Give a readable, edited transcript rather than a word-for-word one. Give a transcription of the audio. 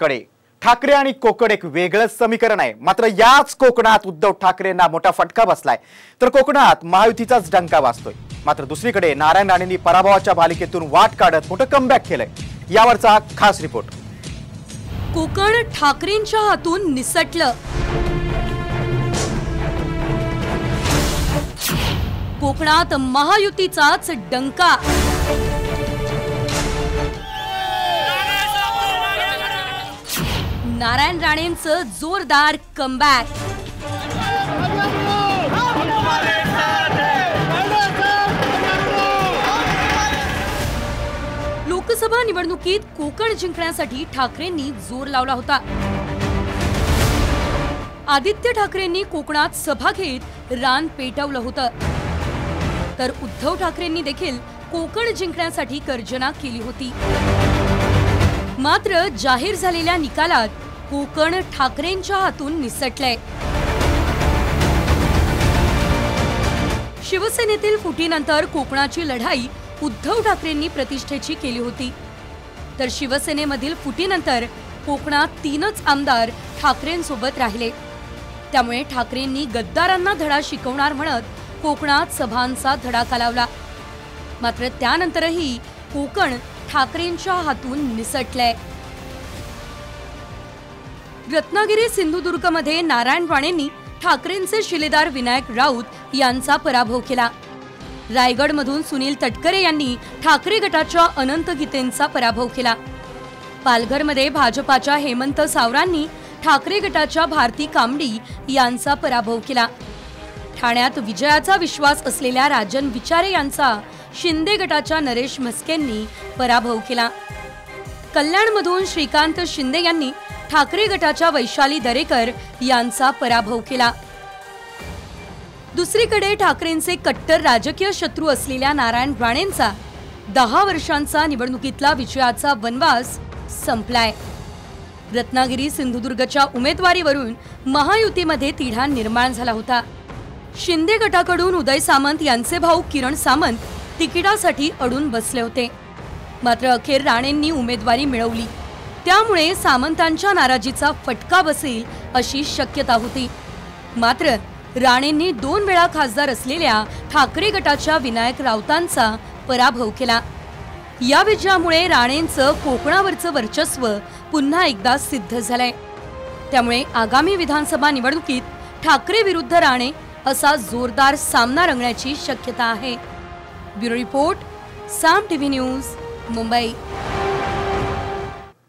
कडे ठाकरे आणि कोकण एक वेगळंच समीकरण आहे। मात्र याच कोकणात उद्धव ठाकरेंना मोठा फटका बसलाय, तर कोकणात महायुतीचाच डंका वाजतोय। मात्र दुसरीकडे नारायण राणेंनी पराभवाच्या बालिकेतून वाट काढत मोठं कमबॅक केलंय। यावरचा खास रिपोर्ट। कोकण ठाकरेंच्या हातून निसटलं। कोकणात महायुतीचाच डंका। नारायण राणेंचं जोरदार कमबॅक। लोकसभा निवडणुकीत कोकण जिंकण्यासाठी ठाकरेंनी जोर लावला होता। आदित्य ठाकरेंनी कोकणात सभा घेत रान पेटवलं होतं, तर उद्धव ठाकरेंनी देखील कोकण जिंकण्यासाठी गर्जना केली होती। मात्र जाहीर झालेल्या निकालात कोकण ठाकरेंच्या हातून निसटलंय। शिवसेनेतील फुटीनंतर कोकणाची लढाई उद्धव ठाकरेंनी प्रतिष्ठेची केली होती, तर शिवसेनेमधील फुटीनंतर कोकणात 3च आमदार ठाकरेंसोबत राहिले। त्यामुळे ठाकरेंनी गद्दारांना धडा शिकवणार म्हणत कोकणात सभांचा धडाका लावला। मात्र त्यानंतरही कोकण ठाकरेंच्या हातून निसटलंय। रत्नागिरी सिंधुदुर्गमध्ये नारायण राणेंनी ठाकरेंचे शिलेदार विनायक राऊत यांचा पराभव केला। रायगडमधून सुनील तटकरे यांनी ठाकरे गटाच्या अनंत गीतेंचा पराभव केला। पालघरमध्ये भाजपाच्या हेमंत सावरांनी ठाकरे गटाच्या भारती कामडी यांचा पराभव केला। ठाण्यात विजयाचा विश्वास असलेल्या राजन विचारे यांचा शिंदे गटाच्या नरेश म्हस्केंनी पराभव केला। कल्याणमधून श्रीकांत शिंदे यांनी ठाकरे गटाच्या वैशाली दरेकर यांचा पराभव केला। दुसरीकडे ठाकरेंचे कट्टर राजकीय शत्रू असलेल्या नारायण राणेंचा 10 वर्षांचा निवडणुकीतला विजयाचा वनवास संपलाय। रत्नागिरी सिंधुदुर्गच्या उमेदवारीवरून महायुतीमध्ये तिढा निर्माण झाला होता। शिंदे गटाकडून उदय सामंत यांचे भाऊ किरण सामंत तिकिटासाठी अडून बसले होते, मात्र अखेर राणेंनी उमेदवारी मिळवली। त्यामुळे सामंतांच्या नाराजीचा फटका बसेल अशी शक्यता होती। मात्र राणेंनी 2 वेळा खासदार असलेल्या ठाकरे गटाच्या विनायक राऊतांचा पराभव केला। या विजयामुळे राणेंचं कोकणावरचं वर्चस्व पुन्हा एकदा सिद्ध झालंय। त्यामुळे आगामी विधानसभा निवडणुकीत ठाकरे विरुद्ध राणे असा जोरदार सामना रंगण्याची शक्यता आहे। ब्युरो रिपोर्ट, साम टीव्ही न्यूज, मुंबई।